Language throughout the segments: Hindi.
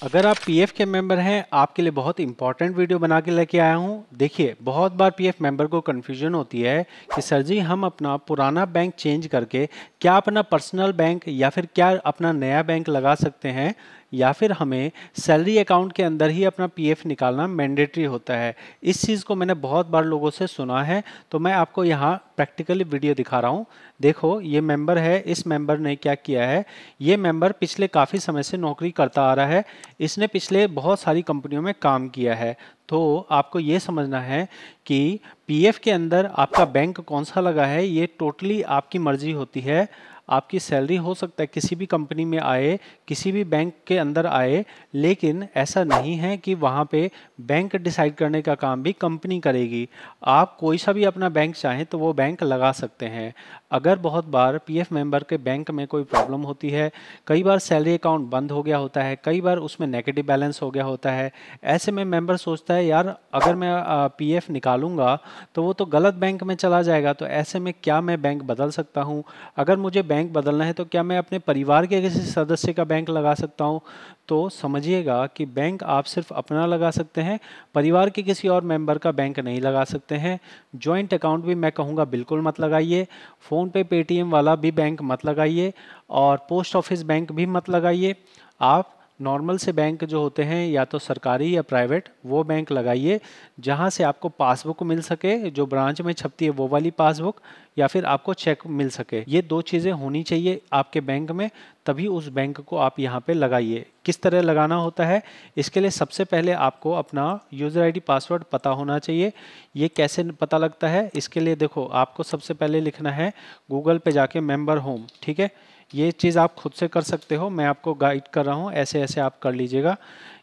अगर आप पीएफ के मेंबर हैं, आपके लिए बहुत इंपॉर्टेंट वीडियो बना के लेके आया हूँ। देखिए, बहुत बार पीएफ मेंबर को कन्फ्यूजन होती है कि सर जी हम अपना पुराना बैंक चेंज करके क्या अपना पर्सनल बैंक या फिर क्या अपना नया बैंक लगा सकते हैं, या फिर हमें सैलरी अकाउंट के अंदर ही अपना पीएफ निकालना मैंडेटरी होता है। इस चीज़ को मैंने बहुत बार लोगों से सुना है, तो मैं आपको यहाँ प्रैक्टिकली वीडियो दिखा रहा हूँ। देखो, ये मेंबर है। इस मेंबर ने क्या किया है, ये मेंबर पिछले काफ़ी समय से नौकरी करता आ रहा है। इसने पिछले बहुत सारी कंपनियों में काम किया है। तो आपको ये समझना है कि पीएफ के अंदर आपका बैंक कौन सा लगा है, ये टोटली आपकी मर्जी होती है। आपकी सैलरी हो सकता है किसी भी कंपनी में आए, किसी भी बैंक के अंदर आए, लेकिन ऐसा नहीं है कि वहाँ पे बैंक डिसाइड करने का काम भी कंपनी करेगी। आप कोई सा भी अपना बैंक चाहें तो वो बैंक लगा सकते हैं। अगर बहुत बार पीएफ मेंबर के बैंक में कोई प्रॉब्लम होती है, कई बार सैलरी अकाउंट बंद हो गया होता है, कई बार उसमें नेगेटिव बैलेंस हो गया होता है, ऐसे में मेंबर सोचता है यार अगर मैं पीएफ निकालूंगा तो वो तो गलत बैंक में चला जाएगा, तो ऐसे में क्या मैं बैंक बदल सकता हूँ? अगर मुझे बैंक बदलना है तो क्या मैं अपने परिवार के किसी सदस्य का बैंक लगा सकता हूँ? तो समझिएगा कि बैंक आप सिर्फ अपना लगा सकते हैं, परिवार के किसी और मेंबर का बैंक नहीं लगा सकते हैं। जॉइंट अकाउंट भी मैं कहूँगा बिल्कुल मत लगाइए। फ़ोन पे पेटीएम वाला भी बैंक मत लगाइए, और पोस्ट ऑफिस बैंक भी मत लगाइए। आप नॉर्मल से बैंक जो होते हैं, या तो सरकारी या प्राइवेट, वो बैंक लगाइए जहां से आपको पासबुक मिल सके, जो ब्रांच में छपती है वो वाली पासबुक, या फिर आपको चेक मिल सके। ये दो चीज़ें होनी चाहिए आपके बैंक में, तभी उस बैंक को आप यहाँ पे लगाइए। किस तरह लगाना होता है, इसके लिए सबसे पहले आपको अपना यूज़र आईडी पासवर्ड पता होना चाहिए। ये कैसे पता लगता है, इसके लिए देखो, आपको सबसे पहले लिखना है गूगल पे जाके मेंबर होम। ठीक है, ये चीज़ आप खुद से कर सकते हो, मैं आपको गाइड कर रहा हूँ, ऐसे ऐसे आप कर लीजिएगा।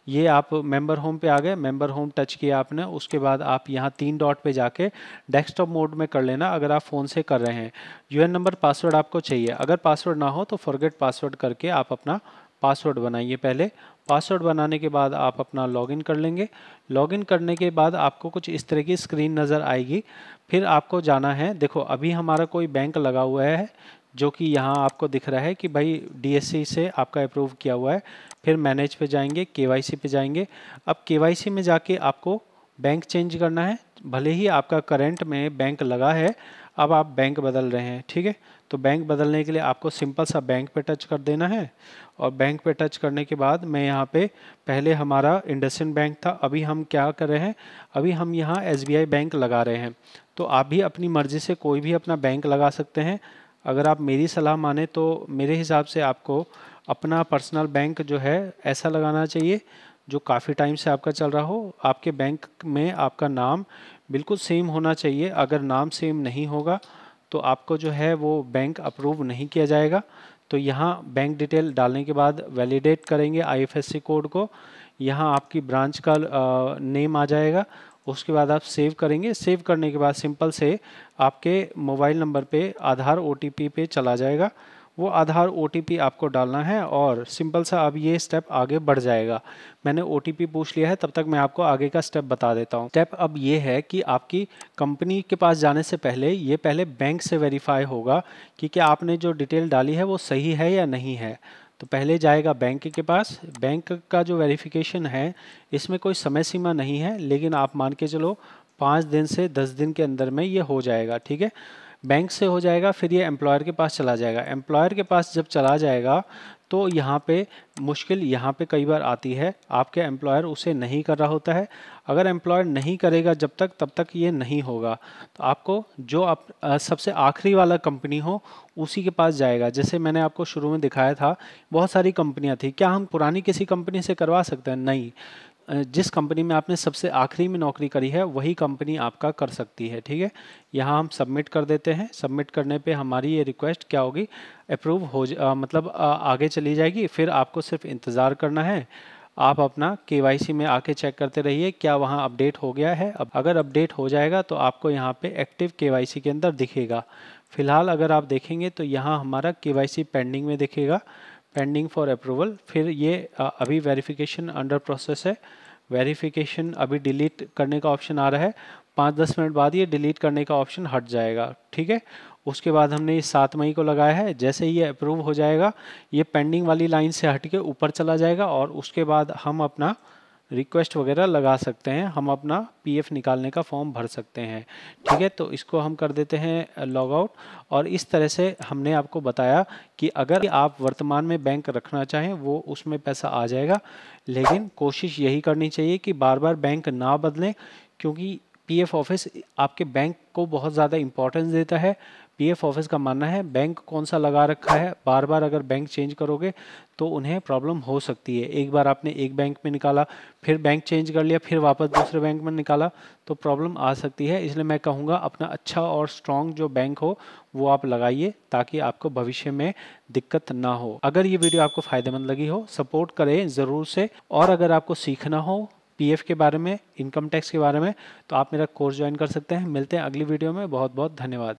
ये आप मेंबर होम पे आ गए, मेंबर होम टच किया आपने, उसके बाद आप यहाँ 3 डॉट पे जाके डेस्कटॉप मोड में कर लेना अगर आप फ़ोन से कर रहे हैं। यूएन नंबर पासवर्ड आपको चाहिए, अगर पासवर्ड ना हो तो फॉरगेट पासवर्ड करके आप अपना पासवर्ड बनाइए। पहले पासवर्ड बनाने के बाद आप अपना लॉगिन कर लेंगे। लॉगिन करने के बाद आपको कुछ इस तरह की स्क्रीन नज़र आएगी। फिर आपको जाना है, देखो अभी हमारा कोई बैंक लगा हुआ है जो कि यहाँ आपको दिख रहा है कि भाई डीएससी से आपका अप्रूव किया हुआ है। फिर मैनेज पे जाएंगे, केवाईसी पे जाएंगे। अब केवाईसी में जाके आपको बैंक चेंज करना है, भले ही आपका करंट में बैंक लगा है, अब आप बैंक बदल रहे हैं। ठीक है, तो बैंक बदलने के लिए आपको सिंपल सा बैंक पे टच कर देना है, और बैंक पे टच करने के बाद मैं यहाँ पे, पहले हमारा इंडसइंड बैंक था, अभी हम क्या कर रहे हैं, अभी हम यहाँ एसबीआई बैंक लगा रहे हैं। तो आप भी अपनी मर्जी से कोई भी अपना बैंक लगा सकते हैं। अगर आप मेरी सलाह माने तो मेरे हिसाब से आपको अपना पर्सनल बैंक जो है ऐसा लगाना चाहिए जो काफ़ी टाइम से आपका चल रहा हो। आपके बैंक में आपका नाम बिल्कुल सेम होना चाहिए। अगर नाम सेम नहीं होगा तो आपको जो है वो बैंक अप्रूव नहीं किया जाएगा। तो यहाँ बैंक डिटेल डालने के बाद वैलिडेट करेंगे आईएफएससी कोड को, यहाँ आपकी ब्रांच का नेम आ जाएगा। उसके बाद आप सेव करेंगे, सेव करने के बाद सिंपल से आपके मोबाइल नंबर पे आधार ओटीपी पे चला जाएगा। वो आधार ओटीपी आपको डालना है, और सिंपल सा अब ये स्टेप आगे बढ़ जाएगा। मैंने ओटीपी पूछ लिया है, तब तक मैं आपको आगे का स्टेप बता देता हूँ। स्टेप अब ये है कि आपकी कंपनी के पास जाने से पहले ये पहले बैंक से वेरीफाई होगा कि क्या आपने जो डिटेल डाली है वो सही है या नहीं है। तो पहले जाएगा बैंक के पास। बैंक का जो वेरिफिकेशन है, इसमें कोई समय सीमा नहीं है, लेकिन आप मान के चलो 5 दिन से 10 दिन के अंदर में ये हो जाएगा। ठीक है, बैंक से हो जाएगा, फिर ये एम्प्लॉयर के पास चला जाएगा। एम्प्लॉयर के पास जब चला जाएगा तो यहाँ पे मुश्किल यहाँ पे कई बार आती है, आपके एम्प्लॉयर उसे नहीं कर रहा होता है। अगर एम्प्लॉयर नहीं करेगा जब तक, तब तक ये नहीं होगा। तो आपको जो आप सबसे आखिरी वाला कंपनी हो उसी के पास जाएगा। जैसे मैंने आपको शुरू में दिखाया था, बहुत सारी कंपनियां थी, क्या हम पुरानी किसी कंपनी से करवा सकते हैं? नहीं। जिस कंपनी में आपने सबसे आखिरी में नौकरी करी है वही कंपनी आपका कर सकती है। ठीक है, यहाँ हम सबमिट कर देते हैं। सबमिट करने पे हमारी ये रिक्वेस्ट क्या होगी, अप्रूव हो मतलब आगे चली जाएगी। फिर आपको सिर्फ इंतज़ार करना है। आप अपना केवाईसी में आके चेक करते रहिए क्या वहाँ अपडेट हो गया है। अब अगर अपडेट हो जाएगा तो आपको यहाँ पे एक्टिव केवाईसी के अंदर दिखेगा। फिलहाल अगर आप देखेंगे तो यहाँ हमारा केवाईसी पेंडिंग में दिखेगा, पेंडिंग फॉर अप्रूवल। फिर ये अभी वेरिफिकेशन अंडर प्रोसेस है, वेरिफिकेशन अभी डिलीट करने का ऑप्शन आ रहा है, 5-10 मिनट बाद ये डिलीट करने का ऑप्शन हट जाएगा। ठीक है, उसके बाद हमने ये 7 मई को लगाया है, जैसे ही ये अप्रूव हो जाएगा ये पेंडिंग वाली लाइन से हट के ऊपर चला जाएगा और उसके बाद हम अपना रिक्वेस्ट वगैरह लगा सकते हैं, हम अपना पीएफ निकालने का फॉर्म भर सकते हैं। ठीक है, तो इसको हम कर देते हैं लॉग आउट। और इस तरह से हमने आपको बताया कि अगर आप वर्तमान में बैंक रखना चाहें वो उसमें पैसा आ जाएगा, लेकिन कोशिश यही करनी चाहिए कि बार बार बैंक ना बदलें, क्योंकि पीएफ ऑफिस आपके बैंक को बहुत ज़्यादा इम्पोर्टेंस देता है। पीएफ ऑफिस का मानना है बैंक कौन सा लगा रखा है, बार बार अगर बैंक चेंज करोगे तो उन्हें प्रॉब्लम हो सकती है। एक बार आपने एक बैंक में निकाला, फिर बैंक चेंज कर लिया, फिर वापस दूसरे बैंक में निकाला तो प्रॉब्लम आ सकती है। इसलिए मैं कहूँगा अपना अच्छा और स्ट्रॉन्ग जो बैंक हो वो आप लगाइए, ताकि आपको भविष्य में दिक्कत ना हो। अगर ये वीडियो आपको फ़ायदेमंद लगी हो, सपोर्ट करें ज़रूर से। और अगर आपको सीखना हो पीएफ के बारे में, इनकम टैक्स के बारे में, तो आप मेरा कोर्स ज्वाइन कर सकते हैं। मिलते हैं अगली वीडियो में। बहुत बहुत धन्यवाद।